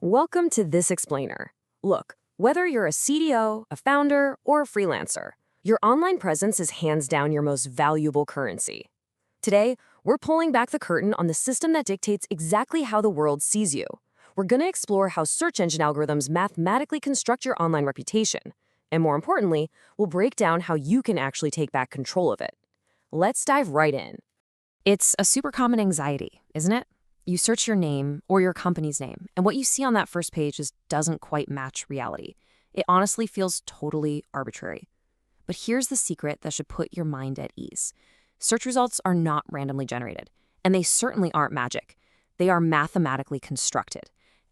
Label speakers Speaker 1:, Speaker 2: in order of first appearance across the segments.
Speaker 1: Welcome to This Explainer. Look, whether you're a CDO, a founder, or a freelancer, your online presence is hands down your most valuable currency. Today, we're pulling back the curtain on the system that dictates exactly how the world sees you. We're going to explore how search engine algorithms mathematically construct your online reputation. And more importantly, we'll break down how you can actually take back control of it. Let's dive right in. It's a super common anxiety, isn't it? You search your name or your company's name, and what you see on that first page just doesn't quite match reality. It honestly feels totally arbitrary. But here's the secret that should put your mind at ease. Search results are not randomly generated, and they certainly aren't magic. They are mathematically constructed.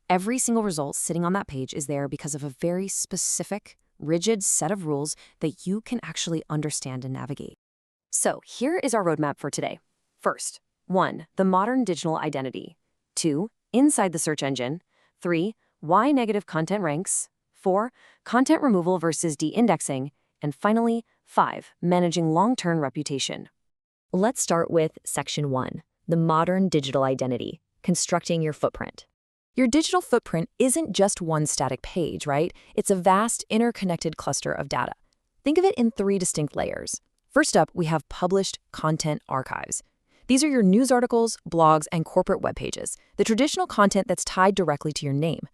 Speaker 1: Every single result sitting on that page is there because of a very specific, rigid set of rules that you can actually understand and navigate. So here is our roadmap for today. First, 1. The modern digital identity. 2. Inside the search engine. 3. Why negative content ranks. 4. Content removal versus de-indexing. And finally, 5. Managing long-term reputation. Let's start with Section 1, the modern digital identity, constructing your footprint. Your digital footprint isn't just one static page, right? It's a vast, interconnected cluster of data. Think of it in 3 distinct layers. First up, we have published content archives. These are your news articles, blogs, and corporate web pages, the traditional content that's tied directly to your name.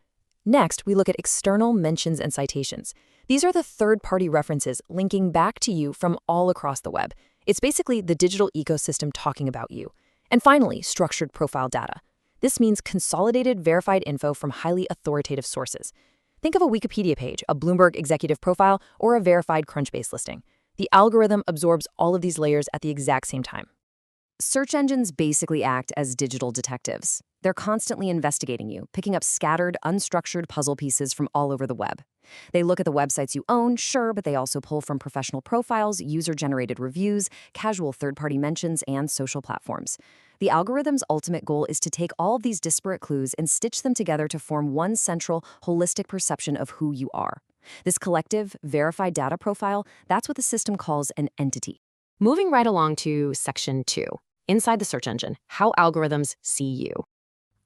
Speaker 1: Next, we look at external mentions and citations. These are the third-party references linking back to you from all across the web. It's basically the digital ecosystem talking about you. And finally, structured profile data. This means consolidated, verified info from highly authoritative sources. Think of a Wikipedia page, a Bloomberg executive profile, or a verified Crunchbase listing. The algorithm absorbs all of these layers at the exact same time. Search engines basically act as digital detectives. They're constantly investigating you, picking up scattered, unstructured puzzle pieces from all over the web. They look at the websites you own, sure, but they also pull from professional profiles, user-generated reviews, casual third-party mentions, and social platforms. The algorithm's ultimate goal is to take all of these disparate clues and stitch them together to form one central, holistic perception of who you are. This collective, verified data profile, that's what the system calls an entity. Moving right along to Section 2. Inside the search engine, how algorithms see you.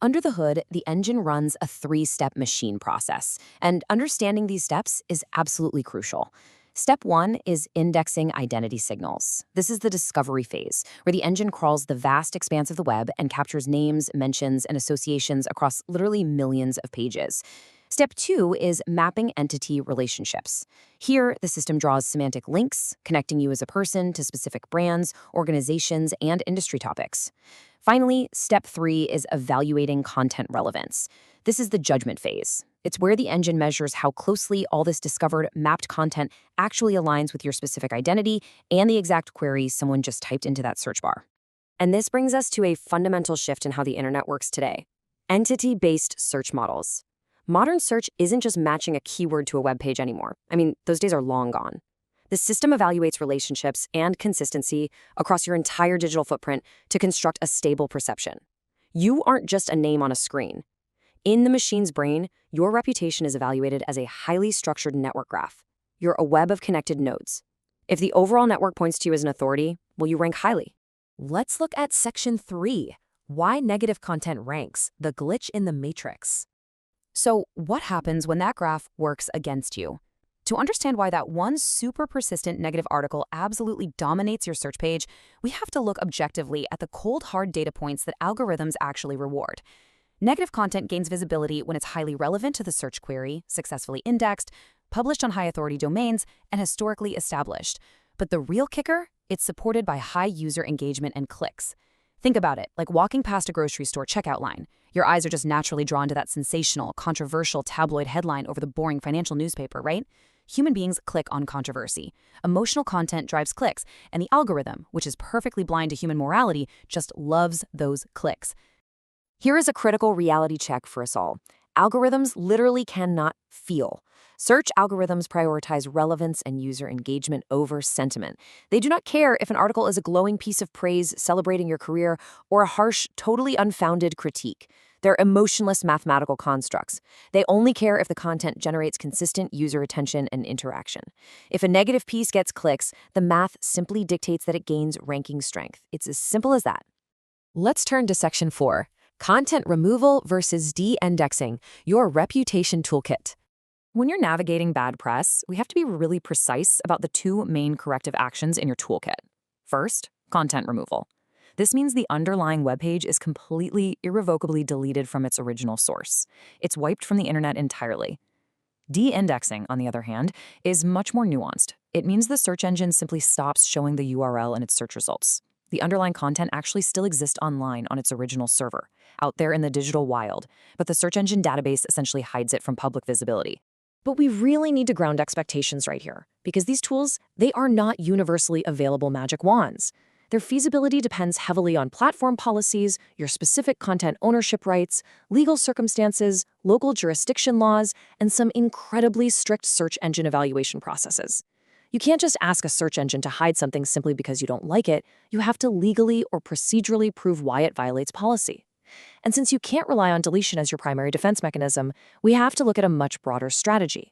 Speaker 1: Under the hood, the engine runs a 3-step machine process, and understanding these steps is absolutely crucial. Step 1 is indexing identity signals. This is the discovery phase, where the engine crawls the vast expanse of the web and captures names, mentions, and associations across literally millions of pages. Step 2 is mapping entity relationships. Here, the system draws semantic links, connecting you as a person to specific brands, organizations, and industry topics. Finally, Step 3 is evaluating content relevance. This is the judgment phase. It's where the engine measures how closely all this discovered, mapped content actually aligns with your specific identity and the exact query someone just typed into that search bar. And this brings us to a fundamental shift in how the internet works today. Entity-based search models. Modern search isn't just matching a keyword to a web page anymore. I mean, those days are long gone. The system evaluates relationships and consistency across your entire digital footprint to construct a stable perception. You aren't just a name on a screen. In the machine's brain, your reputation is evaluated as a highly structured network graph. You're a web of connected nodes. If the overall network points to you as an authority, well, you rank highly. Let's look at Section 3, why negative content ranks, the glitch in the matrix. So what happens when that graph works against you? To understand why that one super persistent negative article absolutely dominates your search page, we have to look objectively at the cold, hard data points that algorithms actually reward. Negative content gains visibility when it's highly relevant to the search query, successfully indexed, published on high-authority domains, and historically established. But the real kicker? It's supported by high user engagement and clicks. Think about it, like walking past a grocery store checkout line. Your eyes are just naturally drawn to that sensational, controversial tabloid headline over the boring financial newspaper, right? Human beings click on controversy. Emotional content drives clicks, and the algorithm, which is perfectly blind to human morality, just loves those clicks. Here is a critical reality check for us all. Algorithms literally cannot feel. Search algorithms prioritize relevance and user engagement over sentiment. They do not care if an article is a glowing piece of praise celebrating your career or a harsh, totally unfounded critique. They're emotionless mathematical constructs. They only care if the content generates consistent user attention and interaction. If a negative piece gets clicks, the math simply dictates that it gains ranking strength. It's as simple as that. Let's turn to Section 4, Content removal versus de-indexing, your reputation toolkit. When you're navigating bad press, we have to be really precise about the two main corrective actions in your toolkit. First, content removal. This means the underlying web page is completely, irrevocably deleted from its original source. It's wiped from the internet entirely. De-indexing, on the other hand, is much more nuanced. It means the search engine simply stops showing the URL in its search results. The underlying content actually still exists online on its original server, out there in the digital wild, but the search engine database essentially hides it from public visibility. But we really need to ground expectations right here, because these tools, they are not universally available magic wands. Their feasibility depends heavily on platform policies, your specific content ownership rights, legal circumstances, local jurisdiction laws, and some incredibly strict search engine evaluation processes. You can't just ask a search engine to hide something simply because you don't like it. You have to legally or procedurally prove why it violates policy. And since you can't rely on deletion as your primary defense mechanism, we have to look at a much broader strategy.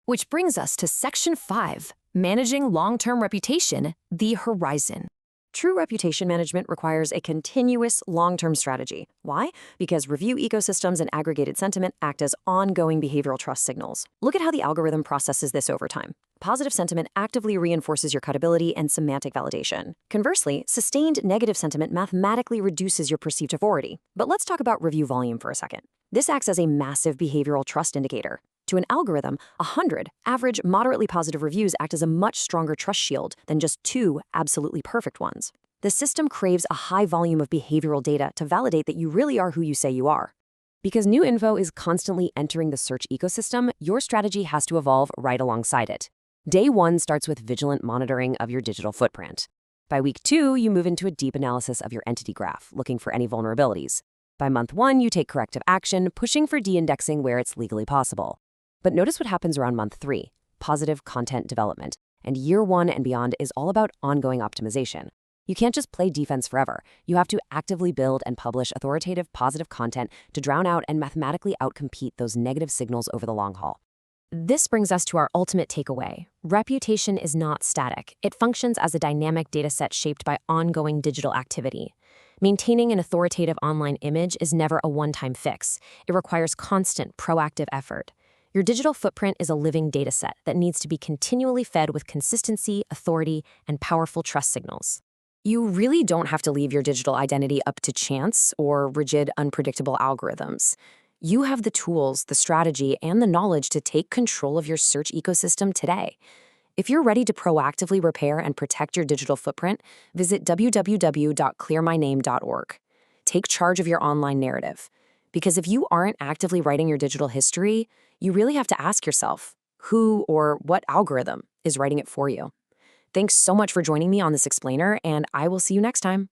Speaker 1: Which brings us to Section 5, Managing Long-Term Reputation, the Horizon. True reputation management requires a continuous, long-term strategy. Why? Because review ecosystems and aggregated sentiment act as ongoing behavioral trust signals. Look at how the algorithm processes this over time. Positive sentiment actively reinforces your credibility and semantic validation. Conversely, sustained negative sentiment mathematically reduces your perceived authority. But let's talk about review volume for a second. This acts as a massive behavioral trust indicator. To an algorithm, 100 average, moderately positive reviews act as a much stronger trust shield than just 2 absolutely perfect ones. The system craves a high volume of behavioral data to validate that you really are who you say you are. Because new info is constantly entering the search ecosystem, your strategy has to evolve right alongside it. Day 1 starts with vigilant monitoring of your digital footprint. By week 2, you move into a deep analysis of your entity graph, looking for any vulnerabilities. By month 1, you take corrective action, pushing for de-indexing where it's legally possible. But notice what happens around month 3, positive content development. And year 1 and beyond is all about ongoing optimization. You can't just play defense forever. You have to actively build and publish authoritative, positive content to drown out and mathematically outcompete those negative signals over the long haul. This brings us to our ultimate takeaway. Reputation is not static. It functions as a dynamic dataset shaped by ongoing digital activity. Maintaining an authoritative online image is never a one-time fix. It requires constant, proactive effort. Your digital footprint is a living dataset that needs to be continually fed with consistency, authority, and powerful trust signals. You really don't have to leave your digital identity up to chance or rigid, unpredictable algorithms. You have the tools, the strategy, and the knowledge to take control of your search ecosystem today. If you're ready to proactively repair and protect your digital footprint, visit www.clearmyname.org. Take charge of your online narrative. Because if you aren't actively writing your digital history, you really have to ask yourself, who or what algorithm is writing it for you? Thanks so much for joining me on this explainer, and I will see you next time.